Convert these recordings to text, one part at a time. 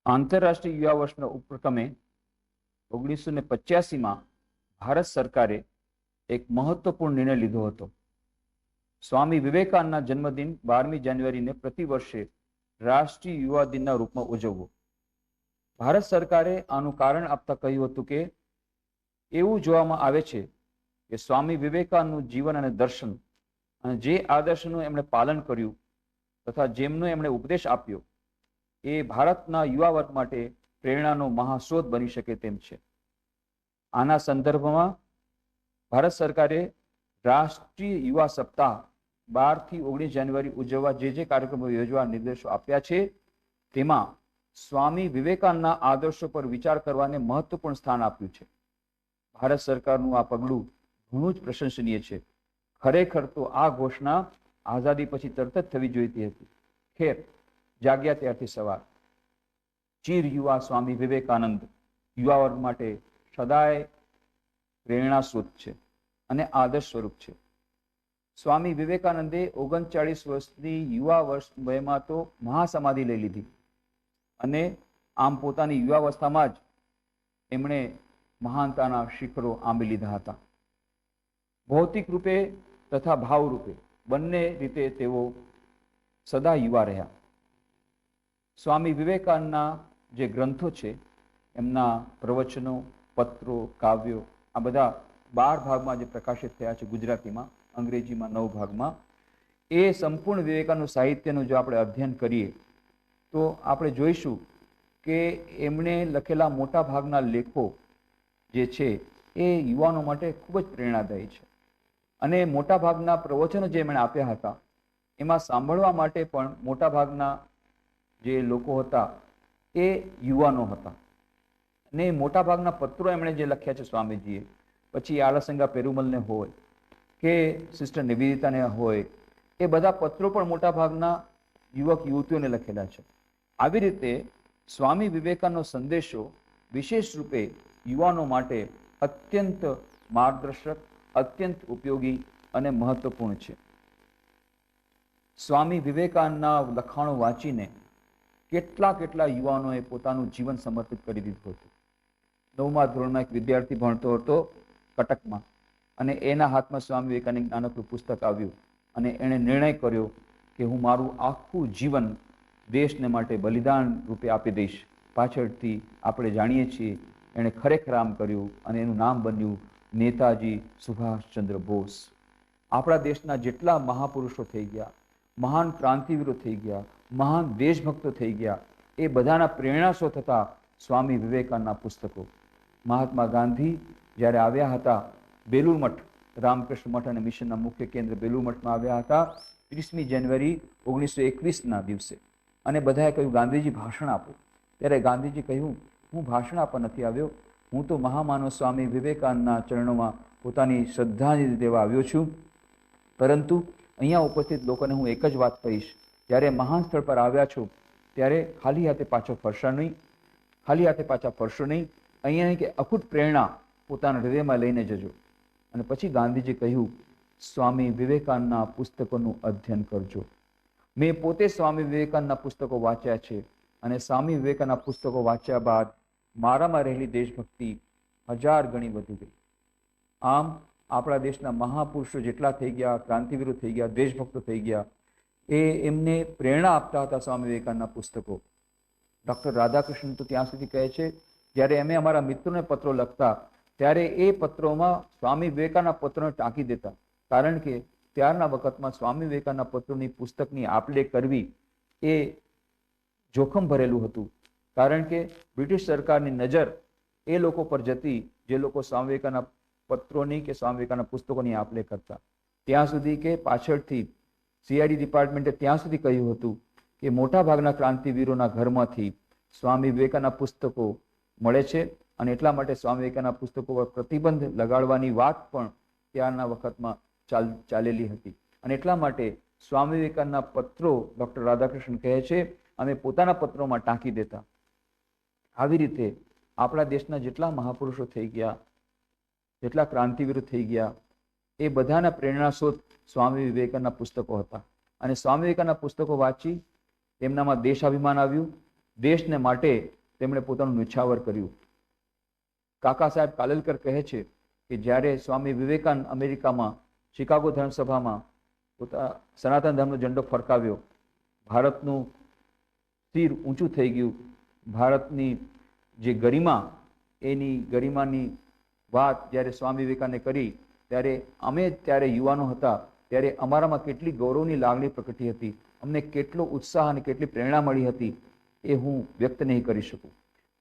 આંતરરાષ્ટ્રીય યુવા વર્ષના ઉપક્રમે 1985માં ભારત સરકારે એક મહત્વપૂર્ણ નિર્ણય લીધો હતો. સ્વામી વિવેકાનંદના જન્મદિન 12મી જાન્યુઆરીને પ્રતિ વર્ષે રાષ્ટ્રીય યુવા દિનના રૂપમાં ઉજવવો. ભારત સરકારે આનું કારણ આપતા કહ્યું હતું કે એવું જોવામાં આવે છે કે સ્વામી વિવેકાનંદનું જીવન અને દર્શન અને જે આદર્શનું એમણે પાલન કર્યું તથા જેમનો એમણે ઉપદેશ આપ્યો એ ભારતના યુવા વર્ગ માટે પ્રેરણાનો મહાસ્ત્રોત બની શકે તેમ છે. આના સંદર્ભમાં ભારત સરકારે રાષ્ટ્રીય યુવા સપ્તાહ 12 થી 19 જાન્યુઆરી ઉજવવા જે કાર્યક્રમો યોજવા નિર્દેશો આપ્યા છે તેમાં સ્વામી વિવેકાનંદના આદર્શો પર વિચાર કરવાને મહત્વપૂર્ણ સ્થાન આપ્યું છે. ભારત સરકારનું આ પગલું ઘણું જ પ્રશંસનીય છે. ખરેખર તો આ ઘોષણા આઝાદી પછી તરત જ થવી જોઈતી હતી. ખેર, જાગ્યા ત્યારથી સવાર. ચીર યુવા સ્વામી વિવેકાનંદ યુવા વર્ગ માટે સદાય પ્રેરણા સ્ત્રોત છે અને આદર્શ સ્વરૂપ છે. સ્વામી વિવેકાનંદે 39 વર્ષની યુવા વર્ષ વયમાં તો મહાસમાધિ લઈ લીધી અને આમ પોતાની યુવાવસ્થામાં જ એમણે મહાનતાના શિખરો આંબી લીધા હતા. ભૌતિક રૂપે તથા ભાવ રૂપે બંને રીતે તેઓ સદા યુવા રહ્યા. સ્વામી વિવેકાનંદના જે ગ્રંથો છે, એમના પ્રવચનો, પત્રો, કાવ્યો, આ બધા 12 ભાગમાં જે પ્રકાશિત થયા છે, ગુજરાતીમાં, અંગ્રેજીમાં 9 ભાગમાં, એ સંપૂર્ણ વિવેકાનંદ સાહિત્યનું જો આપણે અધ્યયન કરીએ તો આપણે જોઈશું કે એમણે લખેલા મોટા ભાગના લેખો જે છે એ યુવાનો માટે ખૂબ જ પ્રેરણાદાયી છે. અને મોટા ભાગના પ્રવચનો જે એમણે આપ્યા હતા એમાં સાંભળવા માટે પણ મોટા ભાગના જે લોકો હતા એ યુવાનો હતા. અને મોટા ભાગના પત્રો એમણે જે લખ્યા છે સ્વામીજીએ, પછી આળસંગા પેરુમલને હોય કે સિસ્ટર નિવેદિતાને હોય, એ બધા પત્રો પણ મોટા ભાગના યુવક યુવતીઓને લખેલા છે. આવી રીતે સ્વામી વિવેકાનંદનો સંદેશો વિશેષ રૂપે યુવાનો માટે અત્યંત માર્ગદર્શક, અત્યંત ઉપયોગી અને મહત્વપૂર્ણ છે. સ્વામી વિવેકાનંદના લખાણો વાંચીને કેટલા યુવાનોએ પોતાનું જીવન સમર્પિત કરી દીધું હતું. 9મા ધોરણમાં એક વિદ્યાર્થી ભણતો હતો કટકમાં, અને એના હાથમાં સ્વામી વિવેકાનંદ નાનકડું પુસ્તક આવ્યું અને એણે નિર્ણય કર્યો કે હું મારું આખું જીવન દેશને માટે બલિદાન રૂપે આપી દઈશ. પાછળથી આપણે જાણીએ છીએ એણે ખરેખર આમ કર્યું અને એનું નામ બન્યું નેતાજી સુભાષચંદ્ર બોઝ. આપણા દેશના જેટલા મહાપુરુષો થઈ ગયા, મહાન ક્રાંતિવીરો થઈ ગયા, મહાન દેશભક્તો થઈ ગયા, એ બધાના પ્રેરણાસ્ત્રોત હતા સ્વામી વિવેકાનંદના પુસ્તકો. મહાત્મા ગાંધી જ્યારે આવ્યા હતા બેલુર મઠ, રામકૃષ્ણ મઠ અને મિશનના મુખ્ય કેન્દ્ર બેલુર મઠમાં આવ્યા હતા 30મી જાન્યુઆરી 1921ના દિવસે, અને બધાએ કહ્યું ગાંધીજી ભાષણ આપો. ત્યારે ગાંધીજી કહ્યું હું ભાષણ આપવા નથી આવ્યો, હું તો મહામાનવ સ્વામી વિવેકાનંદના ચરણોમાં પોતાની શ્રદ્ધાંજલિ દેવા આવ્યો છું. પરંતુ અહીંયા ઉપસ્થિત લોકોને હું એક જ વાત કહીશ, જ્યારે મહાન સ્થળ પર આવ્યા છો ત્યારે ખાલી હાથે પાછા ફરશો નહીં. અહીંયાની કે અખૂટ પ્રેરણા પોતાના હૃદયમાં લઈને જજો. અને પછી ગાંધીજી કહ્યું સ્વામી વિવેકાનંદના પુસ્તકોનું અધ્યયન કરજો. મેં પોતે સ્વામી વિવેકાનંદના પુસ્તકો વાંચ્યા છે અને સ્વામી વિવેકાનંદના પુસ્તકો વાંચ્યા બાદ મારામાં રહેલી દેશભક્તિ 1000 ગણી વધી ગઈ. આમ આપણા દેશના મહાપુરુષો જેટલા થઈ ગયા, ક્રાંતિવીરો થઈ ગયા, દેશભક્તો થઈ ગયા, એ એમને પ્રેરણા આપતા હતા સ્વામી વિવેકાનંદના પુસ્તકો. ડૉક્ટર રાધાકૃષ્ણન તો ત્યાં સુધી કહે છે જ્યારે અમે અમારા મિત્રોને પત્રો લખતા ત્યારે એ પત્રોમાં સ્વામી વિવેકાનંદના પત્રોને ટાંકી દેતા, કારણ કે ત્યારના વખતમાં સ્વામી વિવેકાનંદના પત્રોની પુસ્તકની આપ-લે કરવી એ જોખમ ભરેલું હતું, કારણ કે બ્રિટિશ સરકારની નજર એ લોકો પર જતી જે લોકો સ્વામી વિવેકાનંદના પત્રોની કે સ્વામી વિવેકાનંદના પુસ્તકોની આપ-લે કરતા. ત્યાં સુધી કે પાછળથી CID ડિપાર્ટમેન્ટે ત્યાં સુધી કહ્યું હતું કે મોટા ભાગના ક્રાંતિવીરોના ઘરમાંથી સ્વામી વિવેકાનંદના પુસ્તકો મળે છે અને એટલા માટે સ્વામી વિવેકાનંદના પુસ્તકો પર પ્રતિબંધ લગાડવાની વાત પણ ત્યારના વખતમાં ચાલેલી હતી. અને એટલા માટે સ્વામી વિવેકાનંદના પત્રો ડૉક્ટર રાધાકૃષ્ણન કહે છે અમે પોતાના પત્રોમાં ટાંકી દેતા. આવી રીતે આપણા દેશના જેટલા મહાપુરુષો થઈ ગયા, જેટલા ક્રાંતિવીરો થઈ ગયા, એ બધાના પ્રેરણાસ્ત્રોત સ્વામી વિવેકાનંદના પુસ્તકો હતા. અને સ્વામી વિવેકાનંદના પુસ્તકો વાંચી એમનામાં દેશાભિમાન આવ્યું, દેશને માટે તેમણે પોતાનું ન્યોછાવર કર્યું. કાકા સાહેબ કાલેલકર કહે છે કે જ્યારે સ્વામી વિવેકાનંદ અમેરિકામાં શિકાગો ધર્મસભામાં સનાતન ધર્મનો ઝંડો ફરકાવ્યો, ભારતનું શિર ઊંચું થઈ ગયું, ભારતની જે ગરિમા, એની ગરિમાની વાત જ્યારે સ્વામી વિવેકાનંદે કરી, ત્યારે અમે ત્યારે યુવાનો હતા, ત્યારે અમારામાં કેટલી ગૌરવની લાગણી પ્રગટી હતી, અમને કેટલો ઉત્સાહ અને કેટલી પ્રેરણા મળી હતી, એ હું વ્યક્ત નહીં કરી શકું.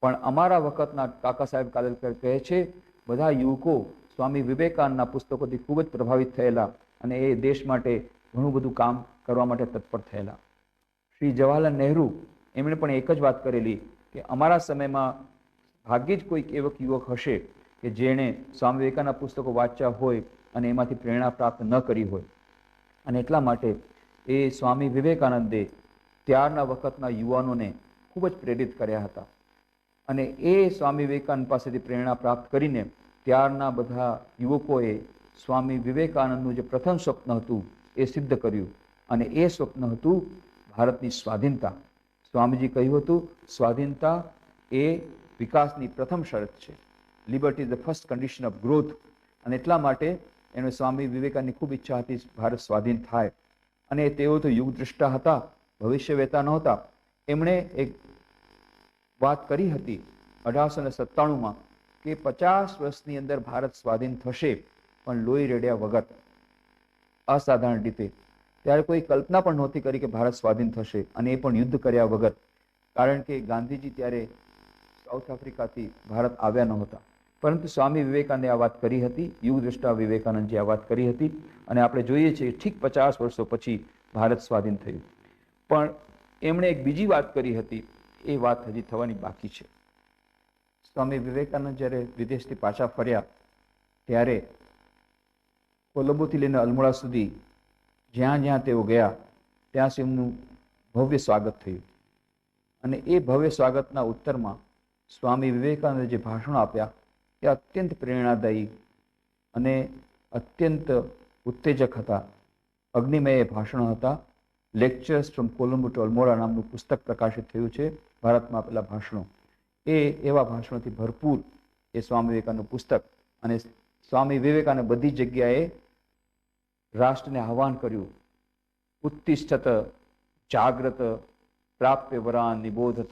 પણ અમારા વખતના કાકા સાહેબ કાલેલકર કહે છે, બધા યુવકો સ્વામી વિવેકાનંદના પુસ્તકોથી ખૂબ જ પ્રભાવિત થયેલા અને એ દેશ માટે ઘણું બધું કામ કરવા માટે તત્પર થયેલા. શ્રી જવાહરલાલ નહેરુ એમણે પણ એક જ વાત કરેલી કે અમારા સમયમાં ભાગ્યે જ કોઈક એવો યુવક હશે કે જેણે સ્વામી વિવેકાનંદના પુસ્તકો વાંચ્યા હોય અને એમાંથી પ્રેરણા પ્રાપ્ત ન કરી હોય. અને એટલા માટે એ સ્વામી વિવેકાનંદે ત્યારના વખતના યુવાનોને ખૂબ જ પ્રેરિત કર્યા હતા. અને એ સ્વામી વિવેકાનંદ પાસેથી પ્રેરણા પ્રાપ્ત કરીને ત્યારના બધા યુવકોએ સ્વામી વિવેકાનંદનું જે પ્રથમ સ્વપ્ન હતું એ સિદ્ધ કર્યું. અને એ સ્વપ્ન હતું ભારતની સ્વાધીનતા. સ્વામીજી કહ્યું હતું, સ્વાધીનતા એ વિકાસની પ્રથમ શરત છે. Liberty is the first condition of growth. અને એટલા માટે એણે સ્વામી વિવેકાનંદની ખૂબ ઈચ્છા હતી ભારત સ્વાધીન થાય. અને તેઓ તો યુગદ્રષ્ટા હતા, ભવિષ્યવેતા નહોતા. એમણે એક વાત કરી હતી 1897માં કે 50 વર્ષની અંદર ભારત સ્વાધીન થશે, પણ લોહી રેડ્યા વગર, અસાધારણ રીતે. ત્યારે કોઈ કલ્પના પણ નહોતી કરી કે ભારત સ્વાધીન થશે, અને એ પણ યુદ્ધ કર્યા વગર. કારણ કે ગાંધીજી ત્યારે સાઉથ આફ્રિકાથી ભારત આવ્યા નહોતા. પરંતુ સ્વામી વિવેકાનંદે આ વાત કરી હતી, યુગદ્રષ્ટા વિવેકાનંદજી આ વાત કરી હતી. અને આપણે જોઈએ છીએ ઠીક 50 વર્ષો પછી ભારત સ્વાધીન થયું. પણ એમણે એક બીજી વાત કરી હતી, એ વાત હજી થવાની બાકી છે. સ્વામી વિવેકાનંદ જ્યારે વિદેશથી પાછા ફર્યા ત્યારે કોલંબોથી લઈને અલ્મોડા સુધી જ્યાં જ્યાં તેઓ ગયા ત્યાં તેમનું ભવ્ય સ્વાગત થયું. અને એ ભવ્ય સ્વાગતના ઉત્તરમાં સ્વામી વિવેકાનંદે જે ભાષણો આપ્યા એ અત્યંત પ્રેરણાદાયી અને અત્યંત ઉત્તેજક હતા. અગ્નિમય ભાષણો હતા. Lectures from Colombo two Almora નામનું પુસ્તક પ્રકાશિત થયું છે, ભારતમાં આપેલા ભાષણો. એ એવા ભાષણોથી ભરપૂર એ સ્વામી વિવેકાનંદનું પુસ્તક. અને સ્વામી વિવેકાનંદ બધી જગ્યાએ રાષ્ટ્રને આહ્વાન કર્યું, ઉત્તિષ્ઠત જાગ્રત પ્રાપ્ય વરાન નિબોધત,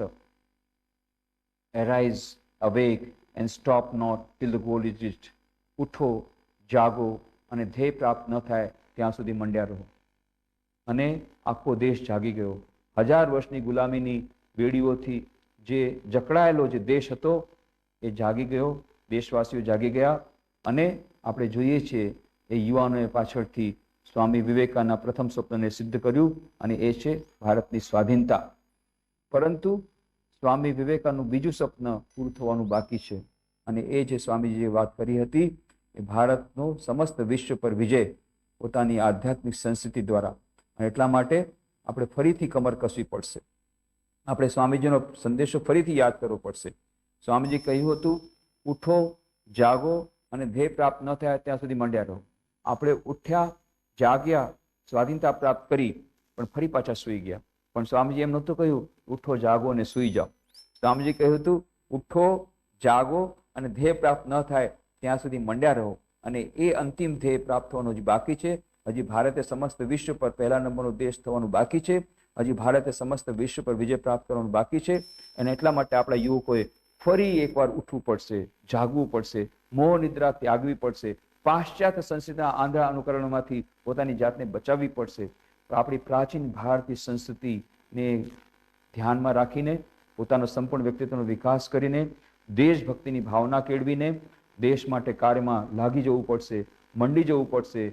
arise awake and stop not till the goal is reached. ઉઠો, જાગો અને ધ્યેય પ્રાપ્ત ન થાય ત્યાં સુધી મંડ્યા રહો. અને આખો દેશ જાગી ગયો. 1000 વર્ષની ગુલામીની બેડીઓથી જે જકડાયેલો જે દેશ હતો એ જાગી ગયો, દેશવાસીઓ જાગી ગયા. અને આપણે જોઈએ છીએ એ યુવાનોએ પાછળથી સ્વામી વિવેકાનંદના પ્રથમ સ્વપ્નને સિદ્ધ કર્યું, અને એ છે ભારતની સ્વાધીનતા. પરંતુ સ્વામી વિવેકાનંદનું બીજું સ્વપ્ન પૂરું થવાનું બાકી છે, અને એ જે સ્વામીજીએ વાત કરી હતી એ ભારતનો સમસ્ત વિશ્વ પર વિજય પોતાની આધ્યાત્મિક સંસ્કૃતિ દ્વારા. અને એટલા માટે આપણે ફરીથી કમર કસવી પડશે. આપણે સ્વામીજીનો સંદેશો ફરીથી યાદ કરવો પડશે. સ્વામીજી કહ્યું હતું, ઉઠો, જાગો અને ધ્યેય પ્રાપ્ત ન થાય ત્યાં સુધી મંડ્યા રહો. આપણે ઉઠ્યા, જાગ્યા, સ્વાધીનતા પ્રાપ્ત કરી, પણ ફરી પાછા સૂઈ ગયા. પણ સ્વામીજી એમ નહોતું કહ્યું ઉઠો, જાગો અને સૂઈ જાઓ. સ્વામીજી કહ્યું હતું, ઉઠો, જાગો અને ધ્યેય પ્રાપ્ત ન થાય ત્યાં સુધી મંડ્યા રહો. અને એ અંતિમ ધ્યેય પ્રાપ્ત થવાનું હજી બાકી છે. હજી ભારતે સમસ્ત વિશ્વ પર પહેલા નંબરનો દેશ થવાનું બાકી છે. હજી ભારતે સમસ્ત વિશ્વ પર વિજય પ્રાપ્ત કરવાનું બાકી છે. અને એટલા માટે આપણા યુવકોએ ફરી એકવાર ઉઠવું પડશે, જાગવું પડશે, મોહ નિદ્રા ત્યાગવી પડશે, પાશ્ચાત્ય સંસ્કૃતિના આંધળા અનુકરણોમાંથી પોતાની જાતને બચાવવી પડશે. તો આપણી પ્રાચીન ભારતીય સંસ્કૃતિને ધ્યાનમાં રાખીને પોતાનો સંપૂર્ણ વ્યક્તિત્વનો વિકાસ કરીને દેશભક્તિની ભાવના કેળવીને દેશ માટે કાર્યમાં લાગી જવું પડશે, મંડી જવું પડશે,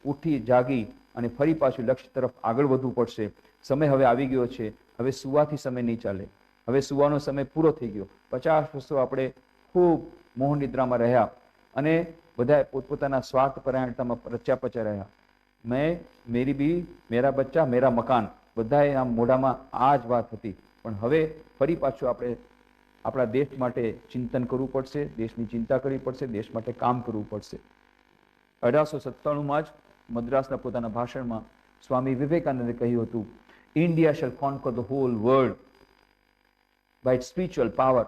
ઉઠી જાગી અને ફરી પાછું લક્ષ્ય તરફ આગળ વધવું પડશે. સમય હવે આવી ગયો છે. હવે સુવાથી સમય નહીં ચાલે. હવે સુવાનો સમય પૂરો થઈ ગયો. 50 વર્ષો આપણે ખૂબ મોહ નિદ્રામાં રહ્યા અને બધા પોતપોતાના સ્વાર્થ પરાયણતામાં રચ્યા પચ્યા રહ્યા. મેં, મેરી બી, મેરા બચ્ચા, મેરા મકાન, બધાએ આમ મોઢામાં આ જ વાત હતી. પણ હવે ફરી પાછું આપણે આપણા દેશ માટે ચિંતન કરવું પડશે, દેશની ચિંતા કરવી પડશે, દેશ માટે કામ કરવું પડશે. 1897માં જ મદ્રાસના પોતાના ભાષણમાં સ્વામી વિવેકાનંદે કહ્યું હતું, India shall conquer the whole world by its spiritual power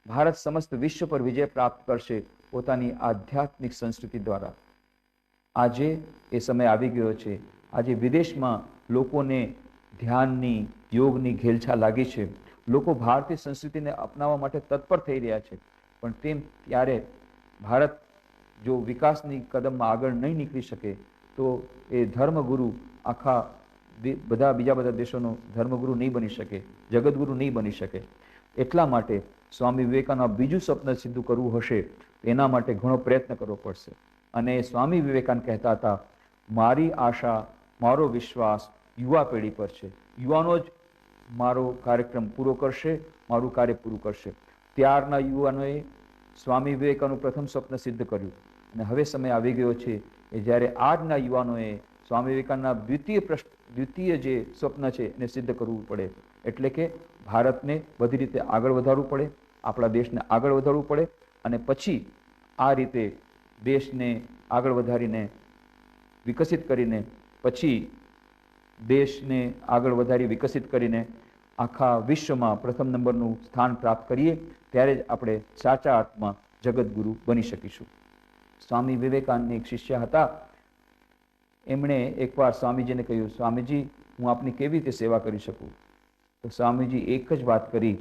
Bharat સમસ્ત વિશ્વ પર વિજય પ્રાપ્ત કરશે પોતાની આધ્યાત્મિક સંસ્કૃતિ દ્વારા. આજે એ સમય આવી ગયો છે. આજે વિદેશમાં લોકોને ધ્યાનની, યોગની ઘેલછા લાગી છે. લોકો ભારતીય સંસ્કૃતિને અપનાવવા માટે તત્પર થઈ રહ્યા છે. પણ તેમ ત્યારે ભારત જો વિકાસની કદમમાં આગળ નહીં નીકળી શકે તો એ ધર્મગુરુ આખા બીજા બધા દેશોનો ધર્મગુરુ નહીં બની શકે, જગતગુરુ નહીં બની શકે. એટલા માટે સ્વામી વિવેકાનંદ બીજું સ્વપ્ન સિદ્ધ કરવું હશે એના માટે ઘણો પ્રયત્ન કરવો પડશે. અને સ્વામી વિવેકાનંદ કહેતા હતા, મારી આશા, મારો વિશ્વાસ યુવા પેઢી પર છે. યુવાનો જ મારો કાર્યક્રમ પૂરો કરશે, મારું કાર્ય પૂરું કરશે. ત્યારના યુવાનોએ સ્વામી વિવેકાનંદનું પ્રથમ સ્વપ્ન સિદ્ધ કર્યું અને હવે સમય આવી ગયો છે કે જ્યારે આજના યુવાનોએ સ્વામી વિવેકાનંદના દ્વિતીય જે સ્વપ્ન છે એને સિદ્ધ કરવું પડે. એટલે કે ભારતને બધી રીતે આગળ વધારવું પડે, આપણા દેશને આગળ વધારવું પડે અને પછી આ રીતે દેશને આગળ વધારીને વિકસિત કરીને પછી દેશને આગળ વધારી વિકસિત કરીને આખા વિશ્વમાં પ્રથમ નંબરનું સ્થાન પ્રાપ્ત કરીએ ત્યારે જ આપણે સાચા અર્થમાં જગતગુરુ બની શકીશું. સ્વામી વિવેકાનંદ એક શિષ્ય હતા. એમણે એકવાર સ્વામીજીને કહ્યું, સ્વામીજી હું આપની કેવી રીતે સેવા કરી શકું? તો સ્વામીજી એક જ વાત કરી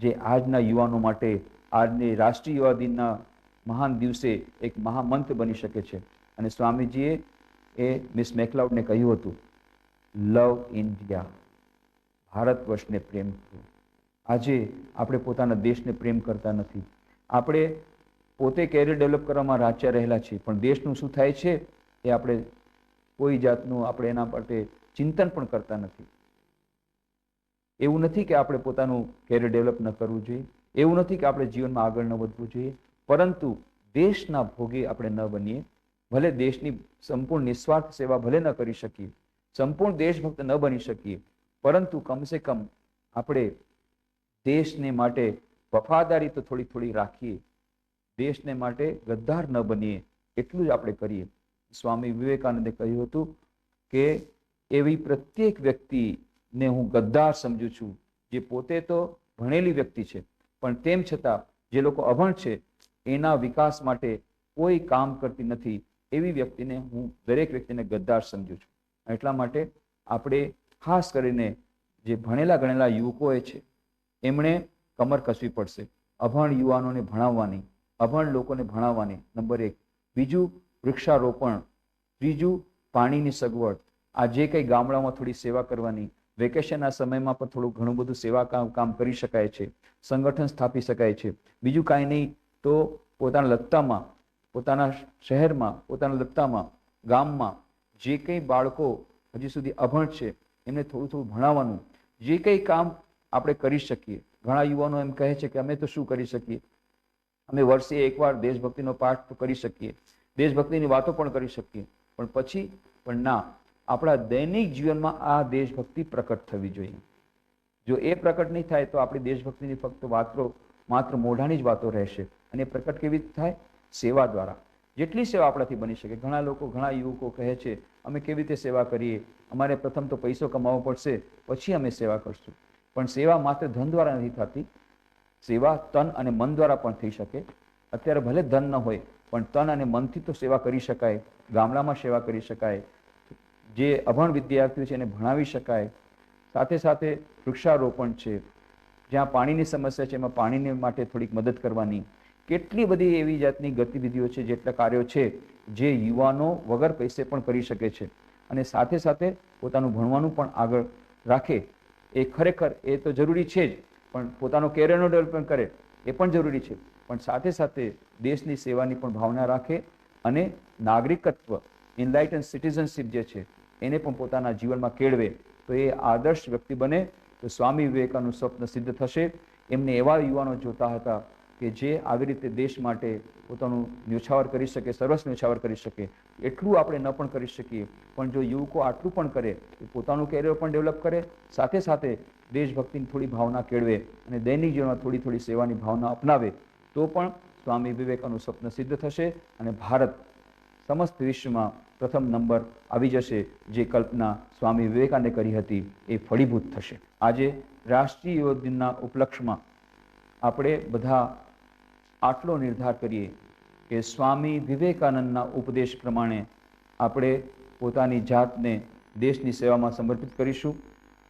જે આજના યુવાનો માટે આજની રાષ્ટ્રીય યુવા દિનના મહાન દિવસે એક મહામંત્ર બની શકે છે. અને સ્વામીજીએ એ મિસ મેકલાઉડને કહ્યું હતું, લવ ઇન્ડિયા, ભારત વર્ષને પ્રેમ કરો. આજે આપણે પોતાના દેશને પ્રેમ કરતા નથી. આપણે પોતે કેરિયર ડેવલપ કરવામાં રાચ્યા રહેલા છીએ, પણ દેશનું શું થાય છે એ આપણે કોઈ જાતનું આપણે એના માટે ચિંતન પણ કરતા નથી. એવું નથી કે આપણે પોતાનું કેરિયર ડેવલપ ન કરવું જોઈએ, એવું નથી કે આપણે જીવનમાં આગળ ન વધવું જોઈએ, પરંતુ દેશના ભોગે આપણે ન બનીએ. ભલે દેશની સંપૂર્ણ નિસ્વાર્થ સેવા ભલે ન કરી શકીએ, સંપૂર્ણ દેશભક્ત ન બની શકીએ, પરંતુ કમસે કમ આપણે દેશને માટે વફાદારી તો થોડી થોડી રાખીએ, દેશને માટે ગદ્દાર ન બનીએ, એટલું જ આપણે કરીએ. સ્વામી વિવેકાનંદે કહ્યું હતું કે એવી પ્રત્યેક વ્યક્તિને હું ગદ્દાર સમજું છું જે પોતે તો ભણેલી વ્યક્તિ છે પણ તેમ છતાં જે લોકો અભણ છે એના વિકાસ માટે કોઈ કામ કરતી નથી, એવી વ્યક્તિને હું દરેક વ્યક્તિને ગદ્દાર સમજું છું. એટલા માટે આપણે ખાસ કરીને જે ભણેલા ગણેલા યુવકોએ છે એમણે કમર કસવી પડશે. અભણ યુવાનોને ભણાવવાની, અભણ લોકોને ભણાવવાની, નંબર 1. બીજું વૃક્ષારોપણ, ત્રીજું પાણીની સગવડ. આ જે કંઈ ગામડામાં થોડી સેવા કરવાની, વેકેશનના સમયમાં પણ થોડું ઘણું બધું સેવા કામ કરી શકાય છે, સંગઠન સ્થાપી શકાય છે. બીજું કાંઈ નહીં તો પોતાના લત્તામાં, પોતાના શહેરમાં, પોતાના લત્તામાં, ગામમાં જે કંઈ બાળકો હજી સુધી અભણ છે એમને થોડું થોડું ભણાવવાનું. જે કંઈ કામ આપણે કરી શકીએ. ઘણા યુવાનો એમ કહે છે કે અમે તો શું કરી શકીએ, અમે વર્ષે એકવાર દેશભક્તિનો પાઠ તો કરી શકીએ, દેશભક્તિની વાતો પણ કરી શકીએ, પણ પછી પણ ના, આપણા દૈનિક જીવનમાં આ દેશભક્તિ પ્રકટ થવી જોઈએ. જો એ પ્રકટ નહીં થાય તો આપણી દેશભક્તિની ફક્ત વાતો માત્ર મોઢાની જ વાતો રહેશે. અને એ પ્રકટ કેવી રીતે થાય? સેવા દ્વારા. જેટલી સેવા આપણાથી બની શકે. ઘણા લોકો, ઘણા યુવકો કહે છે અમે કેવી રીતે સેવા કરીએ, અમારે પ્રથમ તો પૈસો કમાવવો પડશે પછી અમે સેવા કરશું. પણ સેવા માત્ર ધન દ્વારા નથી થતી, સેવા તન અને મન દ્વારા પણ થઈ શકે. અત્યારે ભલે ધન ન હોય પણ તન અને મનથી તો સેવા કરી શકાય. ગામડામાં સેવા કરી શકાય, જે અભણ વિદ્યાર્થીઓ છે એને ભણાવી શકાય. સાથે સાથે વૃક્ષારોપણ છે, જ્યાં પાણીની સમસ્યા છે એમાં પાણીને માટે થોડીક મદદ કરવાની. કેટલી બધી એવી જાતની ગતિવિધિઓ છે, જેટલા કાર્યો છે જે યુવાનો વગર પૈસે પણ કરી શકે છે. અને સાથે સાથે પોતાનું ભણવાનું પણ આગળ રાખે. એ ખરેખર એ તો જરૂરી છે જ, પણ પોતાનો કેરિયરનો ડેવલપમેન્ટ કરે એ પણ જરૂરી છે. પણ સાથે સાથે દેશની સેવાની પણ ભાવના રાખે અને નાગરિકત્વ, એનલાઇટન સિટીઝનશીપ જે છે એને પણ પોતાના જીવનમાં કેળવે તો એ આદર્શ વ્યક્તિ બને. તો સ્વામી વિવેકાનંદનું સ્વપ્ન સિદ્ધ થશે. એમને એવા યુવાનો જોતા હતા કે જે આવી રીતે દેશ માટે પોતાનું ન્યોછાવર કરી શકે, સર્વસ્વ ન્યોછાવર કરી શકે. એટલું આપણે ન પણ કરી શકીએ, પણ જો યુવકો આટલું પણ કરે, પોતાનું કેરિયર પણ ડેવલપ કરે, સાથે સાથે દેશભક્તિની થોડી ભાવના કેળવે અને દૈનિક જીવનમાં થોડી થોડી સેવાની ભાવના અપનાવે તો પણ સ્વામી વિવેકાનંદનું સ્વપ્ન સિદ્ધ થશે અને ભારત સમસ્ત વિશ્વમાં પ્રથમ નંબર આવી જશે. જે કલ્પના સ્વામી વિવેકાનંદે કરી હતી એ ફળીભૂત થશે. આજે રાષ્ટ્રીય યુવા દિનના ઉપલક્ષમાં આપણે બધા આટલો નિર્ધાર કરીએ કે સ્વામી વિવેકાનંદના ઉપદેશ પ્રમાણે આપણે પોતાની જાતને દેશની સેવામાં સમર્પિત કરીશું.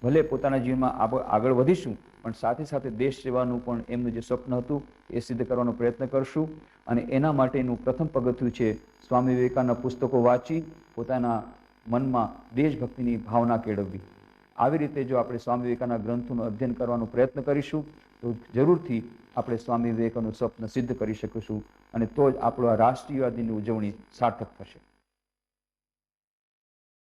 ભલે પોતાના જીવનમાં આગળ વધીશું, પણ સાથે સાથે દેશ સેવાનું પણ એમનું જે સ્વપ્ન હતું એ સિદ્ધ કરવાનો પ્રયત્ન કરશું. અને એના માટેનું પ્રથમ પગથિયું છે સ્વામી વિવેકાનંદના પુસ્તકો વાંચી પોતાના મનમાં દેશભક્તિની ભાવના કેળવવી. આવી રીતે જો આપણે સ્વામી વિવેકાનંદના ગ્રંથોનું અધ્યયન કરવાનો પ્રયત્ન કરીશું તો જરૂરથી આપણે સ્વામી વિવેકાનંદનું સ્વપ્ન સિદ્ધ કરી શકીશું, અને તો જ આપણો આ રાષ્ટ્રીયવાદીની ઉજવણી સાર્થક થશે.